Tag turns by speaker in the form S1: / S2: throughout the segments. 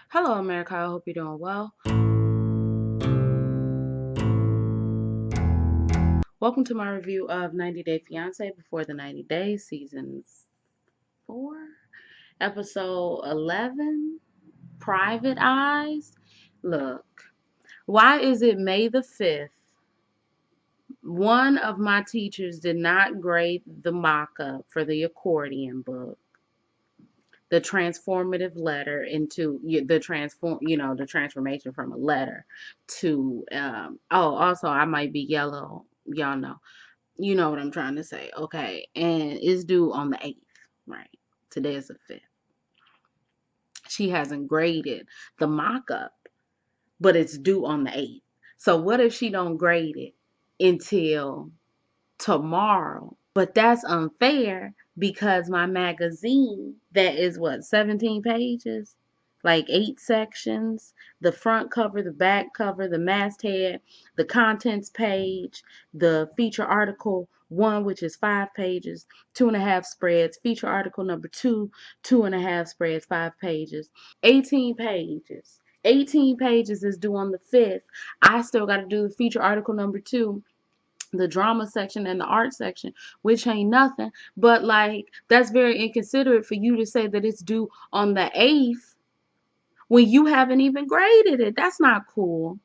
S1: Hello, America. I hope you're doing well. Welcome to my review of 90 Day Fiance Before the 90 Days, Season 4, Episode 11, Private Eyes. Look, why is it May the 5th? One of my teachers did not grade the mock up for the accordion book, the transformative letter into the transformation from a letter to also I might be yellow, y'all know. You know what I'm trying to say. Okay. And it's due on the 8th, right? Today is the 5th. She hasn't graded the mock up, but it's due on the 8th. So what if she don't grade it until tomorrow? But that's unfair because my magazine, that is what, 17 pages? Like 8 sections, the front cover, the back cover, the masthead, the contents page, the feature article 1, which is 5 pages, 2.5 spreads, feature article number 2, 2.5 spreads, 5 pages, 18 pages. 18 pages is due on the 5th. I still got to do the feature article number 2, the drama section and the art section, which ain't nothing. But like, that's very inconsiderate for you to say that it's due on the 8th when you haven't even graded it. That's not cool.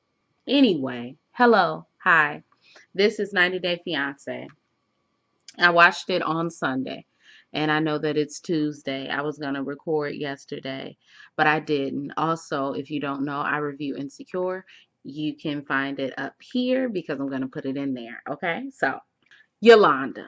S1: Anyway, hello, hi. This is 90 Day Fiance. I watched it on Sunday, and I know that it's Tuesday. I was going to record yesterday, but I didn't. Also, if you don't know, I review Insecure. You can find it up here because I'm going to put it in there. Okay, so Yolanda,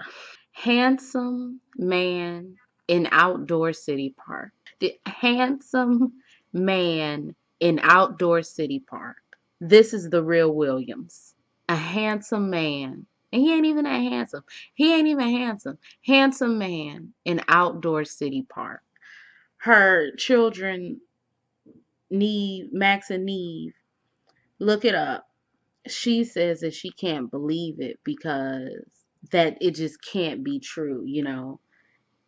S1: handsome man in outdoor city park. The handsome man in outdoor city park. This is the real Williams. A handsome man. And he ain't even that handsome. He ain't even handsome. Handsome man in outdoor city park. Her children, Neve, Max and Neve, look it up. She says that she can't believe it because that it just can't be true.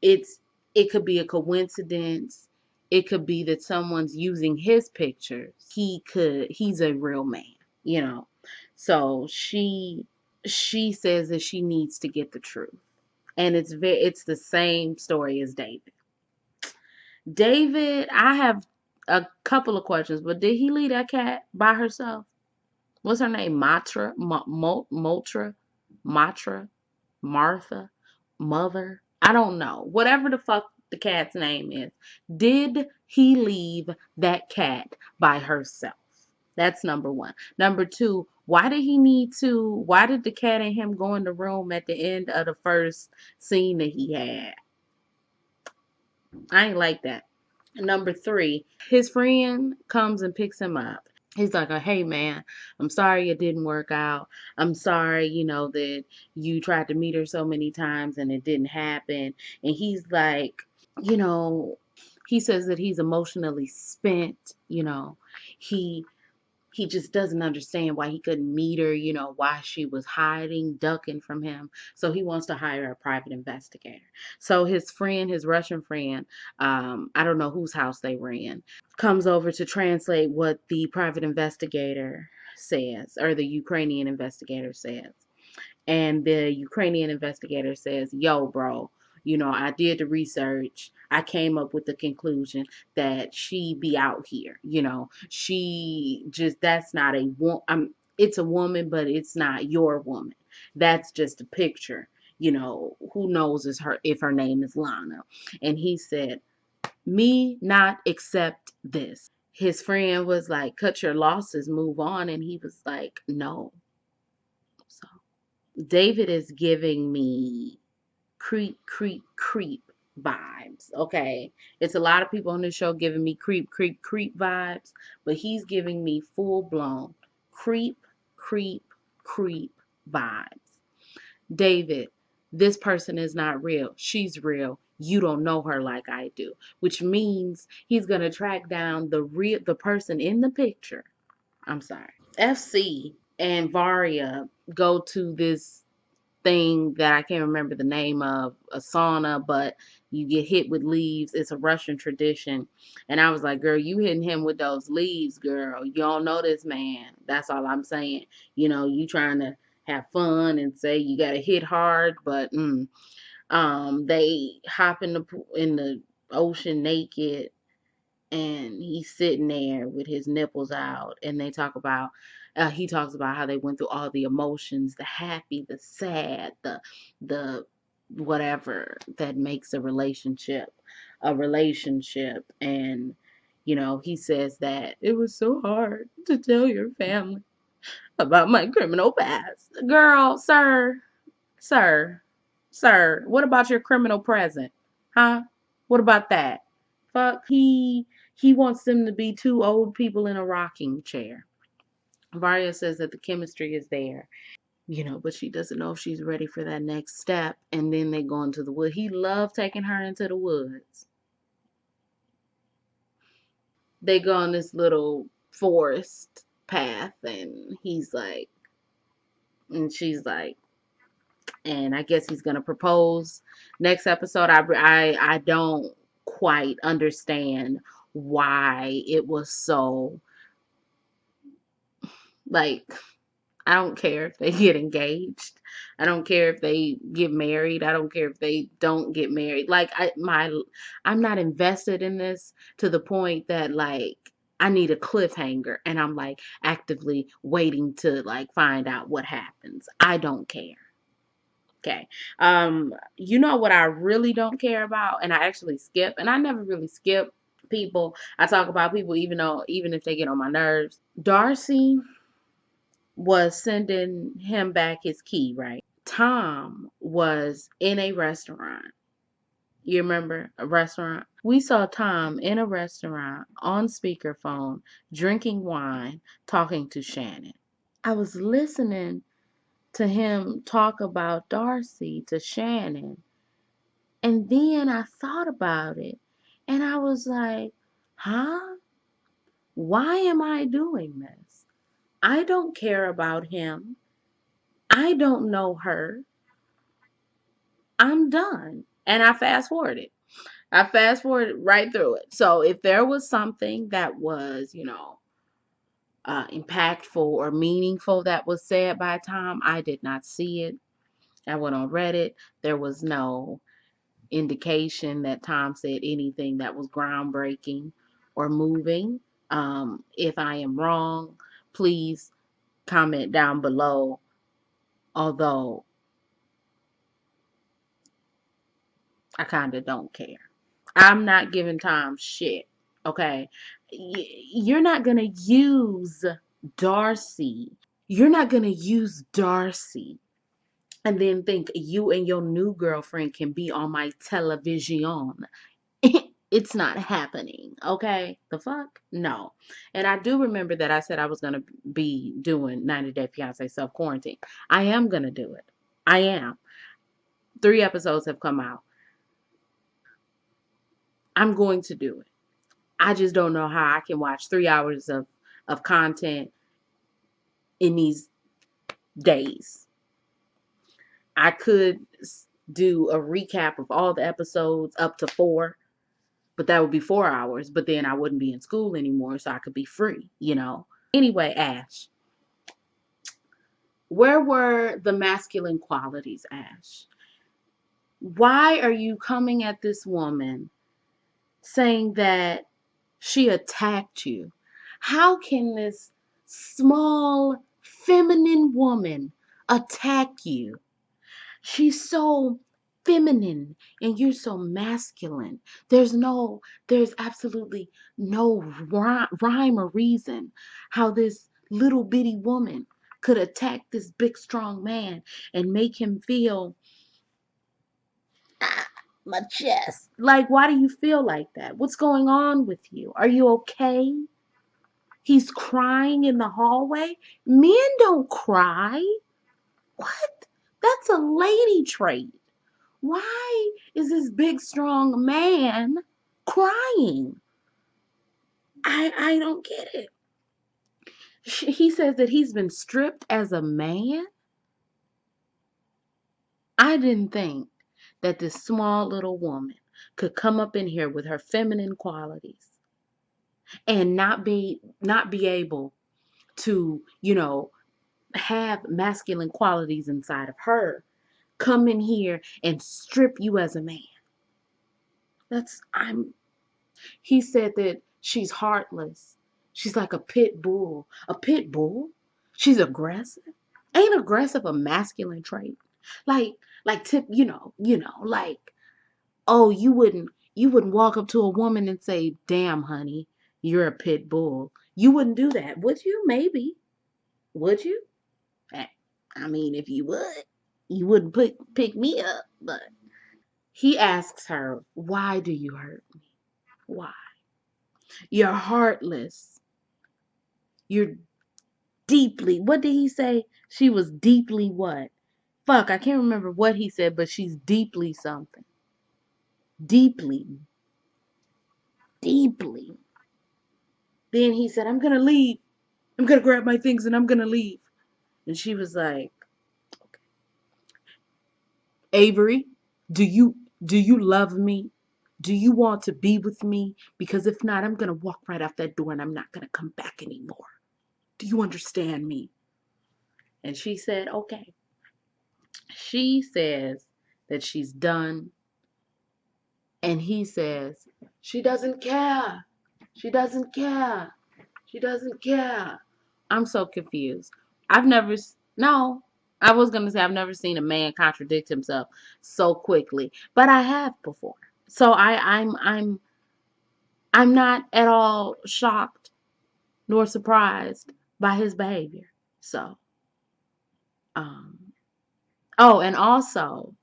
S1: It's it could be a coincidence. It could be that someone's using his pictures. He's a real man. So she says that she needs to get the truth. And it's the same story as David. David, I have a couple of questions, but did he leave that cat by herself? What's her name? Matra, Martha, Mother. I don't know. Whatever the fuck the cat's name is. Did he leave that cat by herself? That's number one. Number two, why did the cat and him go in the room at the end of the first scene that he had? I ain't like that. Number three, his friend comes and picks him up. He's like, hey man, I'm sorry it didn't work out. I'm sorry, that you tried to meet her so many times and it didn't happen. And he's like, you know, he says that he's emotionally spent. He he just doesn't understand why he couldn't meet her, why she was hiding, ducking from him. So he wants to hire a private investigator. So his friend, his Russian friend, I don't know whose house they were in, comes over to translate what the private investigator says, or the Ukrainian investigator says. And the Ukrainian investigator says, yo, bro, I did the research. I came up with the conclusion that she be out here. She just, that's not a woman. It's a woman, but it's not your woman. That's just a picture. Who knows if her name is Lana. And he said, me not accept this. His friend was like, cut your losses, move on. And he was like, no. So David is giving me creep, creep, creep vibes. Okay. It's a lot of people on this show giving me creep, creep, creep vibes, but he's giving me full blown creep, creep, creep vibes. David, this person is not real. She's real. You don't know her like I do, which means he's going to track down the person in the picture. I'm sorry. FC and Varya go to this thing that I can't remember the name of, a sauna, but you get hit with leaves. It's a Russian tradition. And I was like, girl, you hitting him with those leaves, girl. You don't know this man. That's all I'm saying. You trying to have fun and say you got to hit hard, but they hop in the ocean naked, and he's sitting there with his nipples out, and he talks about how they went through all the emotions, the happy, the sad, the whatever that makes a relationship. And he says that it was so hard to tell your family about my criminal past. Girl, sir, sir, what about your criminal present? Huh? What about that? Fuck, he wants them to be two old people in a rocking chair. Varya says that the chemistry is there, but she doesn't know if she's ready for that next step. And then they go into the woods. He loved taking her into the woods. They go on this little forest path, and she's like, and I guess he's gonna propose next episode. I don't quite understand why it was so, like, I don't care if they get engaged. I don't care if they get married. I don't care if they don't get married. Like, I'm not invested in this to the point that, like, I need a cliffhanger and I'm like actively waiting to like find out what happens. I don't care. Okay. You know what I really don't care about, and I actually skip, and I never really skip people. I talk about people even if they get on my nerves. Darcey was sending him back his key, right? Tom was in a restaurant. You remember a restaurant? We saw Tom in a restaurant on speakerphone, drinking wine, talking to Shannon. I was listening to him talk about Darcey to Shannon. And then I thought about it and I was like, huh? Why am I doing this? I don't care about him. I don't know her. I'm done. And I fast forwarded. I fast forwarded right through it. So if there was something that was, impactful or meaningful that was said by Tom, I did not see it. I went on Reddit. There was no indication that Tom said anything that was groundbreaking or moving. If I am wrong, please comment down below. Although I kind of don't care. I'm not giving Tom shit. Okay. You're not going to use Darcey. You're not going to use Darcey and then think you and your new girlfriend can be on my television. It's not happening. Okay. The fuck? No. And I do remember that I said I was going to be doing 90 Day Fiance self quarantine. I am going to do it. I am. 3 episodes have come out. I'm going to do it. I just don't know how I can watch 3 hours of content in these days. I could do a recap of all the episodes up to 4, but that would be 4 hours. But then I wouldn't be in school anymore, so I could be free. Anyway, Ash, where were the masculine qualities, Ash? Why are you coming at this woman saying that she attacked you? How can this small, feminine woman attack you? She's so feminine and you're so masculine. There's absolutely no rhyme or reason how this little bitty woman could attack this big, strong man and make him feel my chest. Like, why do you feel like that? What's going on with you? Are you okay? He's crying in the hallway. Men don't cry. What? That's a lady trait. Why is this big, strong man crying? I don't get it. He says that he's been stripped as a man. I didn't think that this small little woman could come up in here with her feminine qualities and not be able to, have masculine qualities inside of her, come in here and strip you as a man. That's I'm He said that she's heartless. She's like a pit bull. A pit bull? She's aggressive. Ain't aggressive a masculine trait? Like tip, like, oh, you wouldn't walk up to a woman and say, "Damn, honey, you're a pit bull." You wouldn't do that, would you? Maybe. Would you? Eh, I mean, if you would, you wouldn't pick me up. But he asks her, "Why do you hurt me? Why? You're heartless. You're deeply." What did he say? She was deeply what? Fuck, I can't remember what he said, but she's deeply something. Deeply, deeply. Then he said, "I'm gonna leave. I'm gonna grab my things and I'm gonna leave." And she was like, "Avery, do you love me? Do you want to be with me? Because if not, I'm gonna walk right out that door and I'm not gonna come back anymore. Do you understand me?" And she said, "Okay." She says that she's done. And he says, "She doesn't care. She doesn't care. She doesn't care." I'm so confused. No, I was going to say I've never seen a man contradict himself so quickly, but I have before. So I'm not at all shocked nor surprised by his behavior. So, um, oh, and also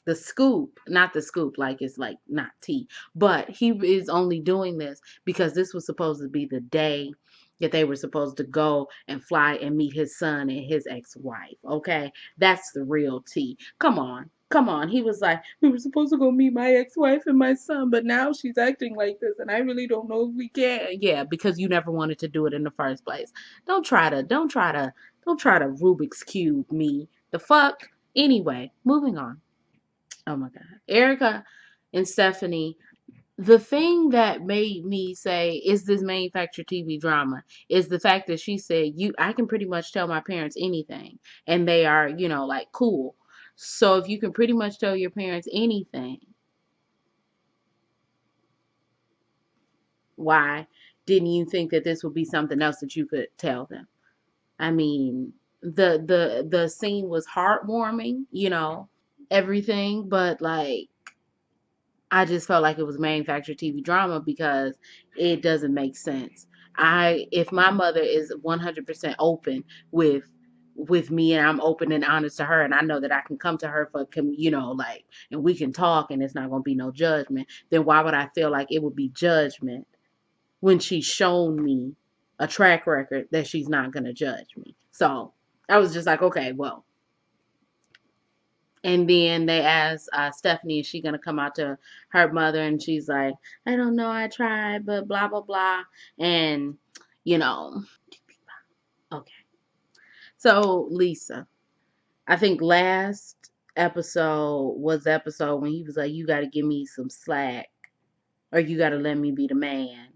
S1: the scoop, not the scoop, like it's like not tea, but he is only doing this because this was supposed to be the day that they were supposed to go and fly and meet his son and his ex-wife. Okay, that's the real tea. Come on. Come on. He was like, "We were supposed to go meet my ex-wife and my son, but now she's acting like this, and I really don't know if we can." Yeah, because you never wanted to do it in the first place. Don't try to Rubik's Cube me. The fuck? Anyway, moving on. Oh my God. Erika and Stephanie, the thing that made me say, "Is this manufactured TV drama?" is the fact that she said, I can pretty much tell my parents anything and they are, like cool. So if you can pretty much tell your parents anything, why didn't you think that this would be something else that you could tell them? I mean, the scene was heartwarming, everything, but like I just felt like it was manufactured TV drama because it doesn't make sense. If my mother is 100% open with me and I'm open and honest to her and I know that I can come to her for like, and we can talk and it's not going to be no judgment, then why would I feel like it would be judgment when she's shown me a track record that she's not going to judge me? So, I was just like, okay, well, and then they asked Stephanie, is she going to come out to her mother? And she's like, "I don't know. I tried, but blah, blah, blah." And, you know, okay. So, Lisa, I think last episode was the episode when he was like, "You got to give me some slack or you got to let me be the man."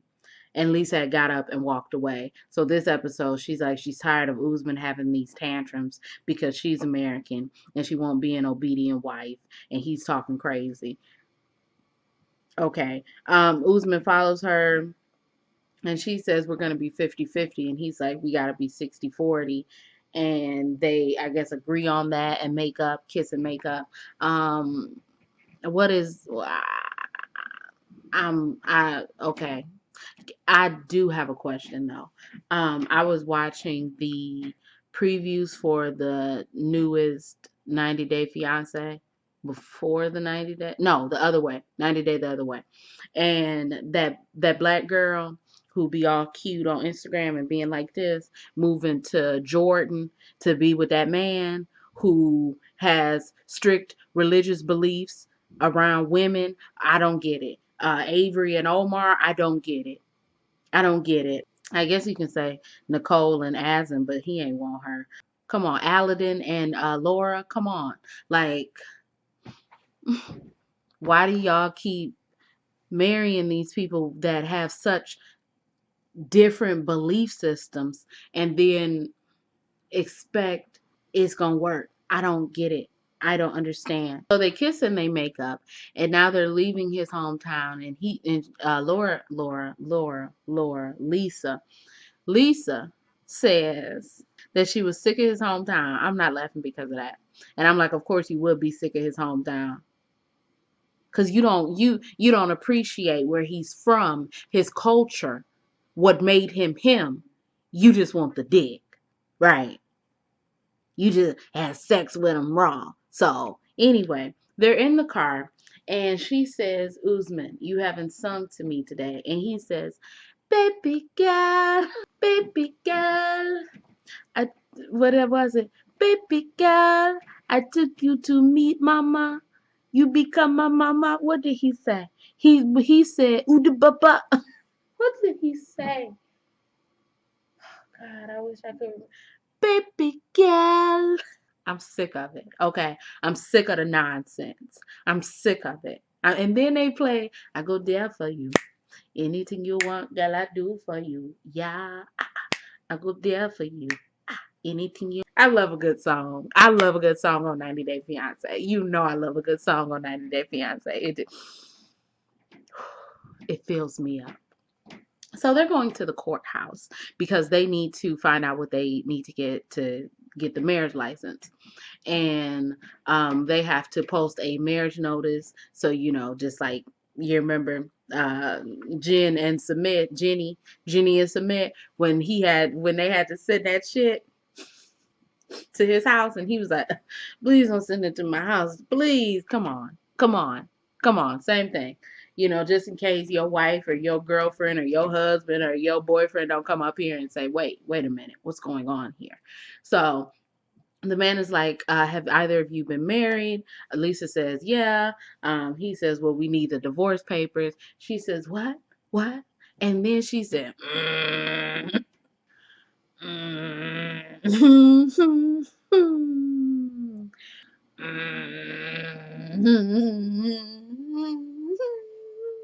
S1: And Lisa had got up and walked away. So this episode, she's like, she's tired of Usman having these tantrums because she's American and she won't be an obedient wife and he's talking crazy. Okay. Usman follows her and she says we're going to be 50-50 and he's like, we got to be 60-40. And they, I guess, agree on that and make up, kiss and make up. What is, okay. I do have a question though. I was watching the previews for the newest 90 Day Fiance before the 90 Day. No, the other way. 90 Day the other way. And that black girl who be all cute on Instagram and being like this, moving to Jordan to be with that man who has strict religious beliefs around women. I don't get it. Avery and Omar, I don't get it. I don't get it. I guess you can say Nicole and Asin, but he ain't want her. Come on, Aladdin and Laura, come on. Like, Why do y'all keep marrying these people that have such different belief systems and then expect it's gonna work? I don't get it. I don't understand. So they kiss and they make up, and now they're leaving his hometown. And Lisa says that she was sick of his hometown. I'm not laughing because of that, and I'm like, of course you would be sick of his hometown, because you don't appreciate where he's from, his culture, what made him him. You just want the dick, right? You just had sex with him raw. So anyway, they're in the car, and she says, Usman, you haven't sung to me today. And he says, baby girl, I, what was it? Baby girl, I took you to meet mama. You become my mama. What did he say? He said, Uda baba. What did he say? God, I wish I could remember. Baby girl. I'm sick of it. Okay. I'm sick of the nonsense. I'm sick of it. And then they play, I go there for you. Anything you want, girl, I do for you. Yeah. I go there for you. Anything you. I love a good song. I love a good song on 90 Day Fiance. You know I love a good song on 90 Day Fiance. It fills me up. So they're going to the courthouse because they need to find out what they need to get the marriage license. And they have to post a marriage notice. So, just like you remember Jenny and Submit when they had to send that shit to his house, and he was like, please don't send it to my house. Please, come on. Same thing. Just in case your wife or your girlfriend or your husband or your boyfriend don't come up here and say, wait a minute, what's going on here? So the man is like, have either of you been married? Lisa says, yeah. He says, well, we need the divorce papers. She says, what? And then she said, mm.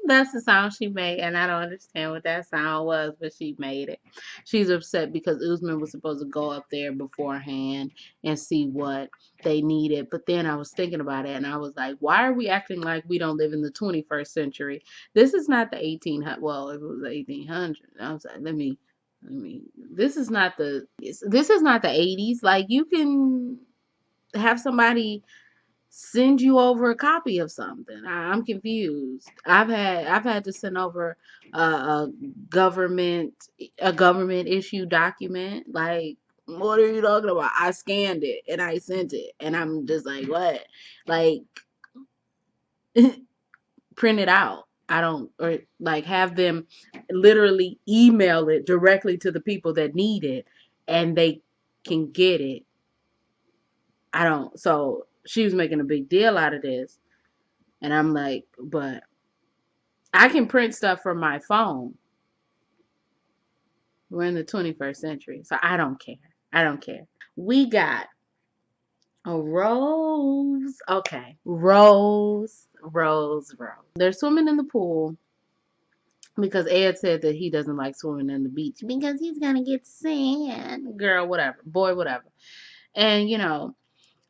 S1: That's the sound she made, and I don't understand what that sound was, but she made it. She's upset because Usman was supposed to go up there beforehand and see what they needed. But then I was thinking about it, and I was like, why are we acting like we don't live in the 21st century? This is not the 1800s. Well, if it was the 1800s, I was like, this is not the 80s. Like, you can have somebody send you over a copy of something. I'm confused. I've had to send over a government issue document. Like, what are you talking about? I scanned it and I sent it, and I'm just like, what? Like, print it out. I don't, or like have them literally email it directly to the people that need it, and they can get it. I don't. So she was making a big deal out of this. And I'm like, but I can print stuff from my phone. We're in the 21st century. So I don't care. We got a Rose. Okay. Rose. They're swimming in the pool because Ed said that he doesn't like swimming in the beach because he's going to get sand. Girl, whatever. Boy, whatever. And,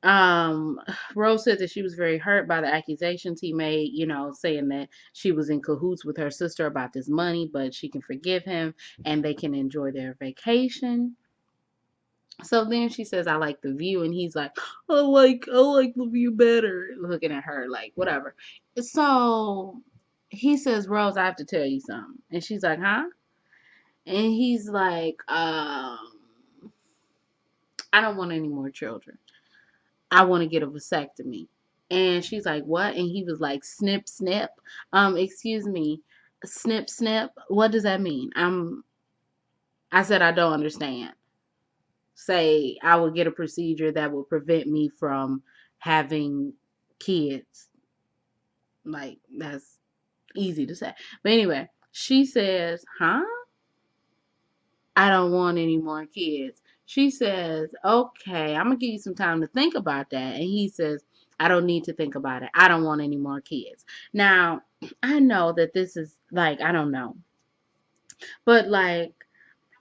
S1: Um, Rose said that she was very hurt by the accusations he made, saying that she was in cahoots with her sister about this money, but she can forgive him and they can enjoy their vacation. So then she says, I like the view, and he's like, I like the view better, looking at her like, whatever. So he says, Rose, I have to tell you something. And she's like, huh? And he's like, I don't want any more children. I want to get a vasectomy. And she's like, what? And he was like, snip, snip. Excuse me, snip, snip. What does that mean? I said, I don't understand. Say, I would get a procedure that would prevent me from having kids. Like, that's easy to say. But anyway, she says, huh? I don't want any more kids. She says, okay, I'm going to give you some time to think about that. And he says, I don't need to think about it. I don't want any more kids. Now, I know that this is like, I don't know. But like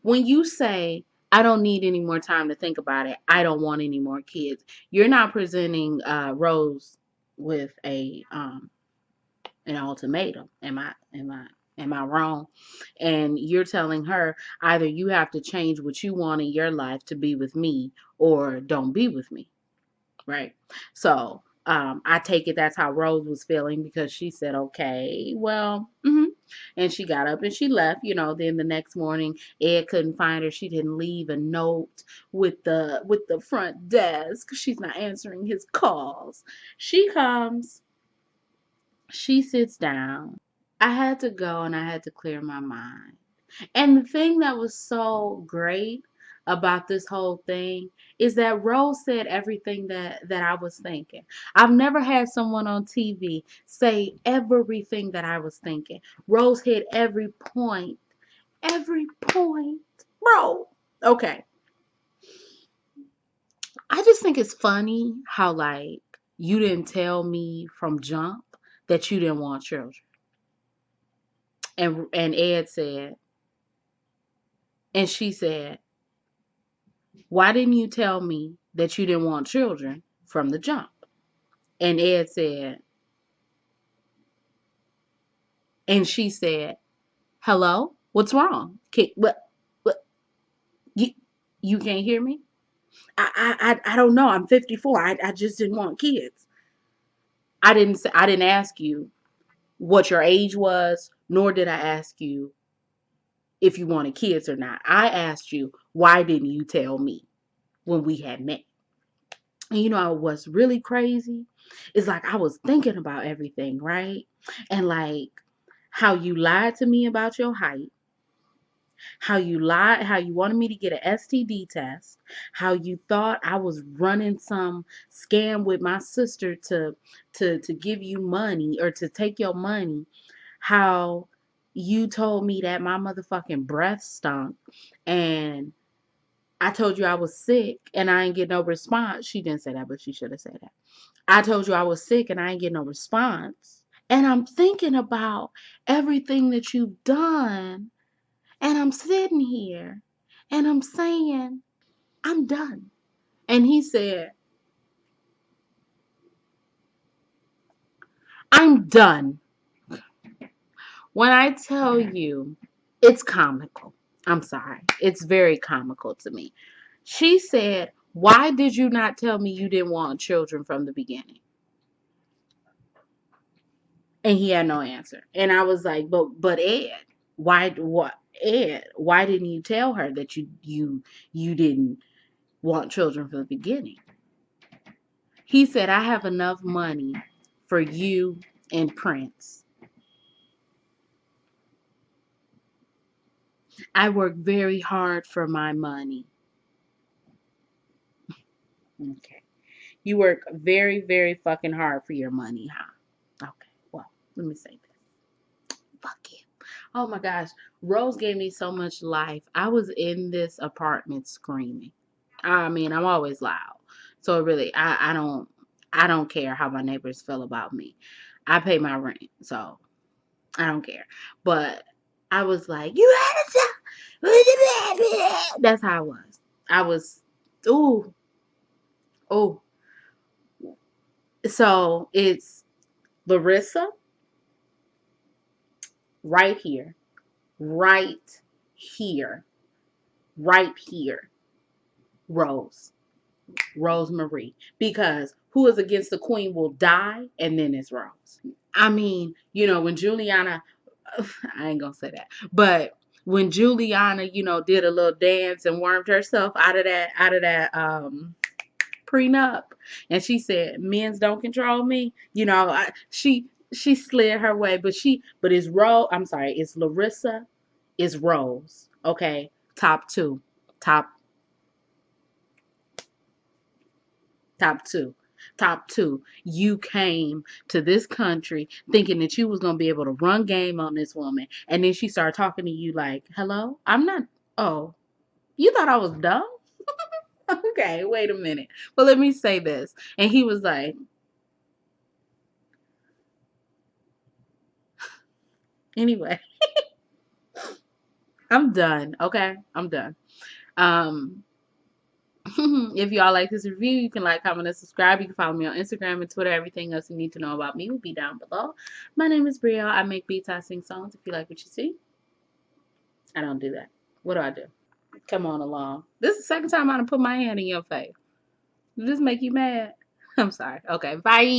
S1: when you say, I don't need any more time to think about it, I don't want any more kids, you're not presenting Rose with a an ultimatum. Am I wrong? And you're telling her either you have to change what you want in your life to be with me or don't be with me. Right. So I take it that's how Rose was feeling because she said, okay, well, and she got up and she left. Then the next morning, Ed couldn't find her. She didn't leave a note with the front desk. She's not answering his calls. She comes, she sits down. I had to go and I had to clear my mind. And the thing that was so great about this whole thing is that Rose said everything that I was thinking. I've never had someone on TV say everything that I was thinking. Rose hit every point. Every point. Bro. Okay. I just think it's funny how like you didn't tell me from jump that you didn't want children. And Ed said, and she said, why didn't you tell me that you didn't want children from the jump? And Ed said, and she said, hello, what's wrong? What, you, you can't hear me? I don't know. I'm 54. I just didn't want kids. I didn't ask you what your age was, nor did I ask you if you wanted kids or not. I asked you, why didn't you tell me when we had met? And what's really crazy is like I was thinking about everything, right? And like how you lied to me about your height, how you wanted me to get an STD test, how you thought I was running some scam with my sister to give you money or to take your money, how you told me that my motherfucking breath stunk and I told you I was sick and I ain't get no response. She didn't say that, but she should have said that. I told you I was sick and I ain't get no response. And I'm thinking about everything that you've done. And I'm sitting here and I'm saying, I'm done. And he said, I'm done. When I tell you, it's comical. I'm sorry. It's very comical to me. She said, why did you not tell me you didn't want children from the beginning? And he had no answer. And I was like, but Ed, why didn't you tell her that you didn't want children from the beginning? He said, I have enough money for you and Prince. I work very hard for my money. Okay. You work very, very fucking hard for your money, huh? Okay. Well, let me say this. Fuck you. Oh my gosh. Rose gave me so much life. I was in this apartment screaming. I mean, I'm always loud. So really, I don't care how my neighbors feel about me. I pay my rent, so I don't care. But I was like, you had to tell. That's how I was. I was, ooh, ooh. So it's Larissa right here, right here, right here. Rose, Rosemary. Because who is against the queen will die, and then it's Rose. I mean, when Juliana, I ain't gonna say that, but when Juliana, did a little dance and wormed herself out of that prenup, and she said, "Men's don't control me." She slid her way, but it's Rose. I'm sorry, it's Larissa, it's Rose. Okay, top two, top top two. Top two. You came to this country thinking that you was gonna be able to run game on this woman, and then she started talking to you like, "Hello, I'm not." Oh, you thought I was dumb? Okay, wait a minute. But let me say this. And he was like, Anyway, I'm done. Okay, I'm done. Um, if y'all like this review, you can like, comment, and subscribe. You can follow me on Instagram and Twitter. Everything else you need to know about me will be down below. My name is Bria. I make beats, I sing songs. If you like what you see, I don't do that. What do I do? Come on along. This is the second time I done put my hand in your face. Does this make you mad? I'm sorry. Okay, bye.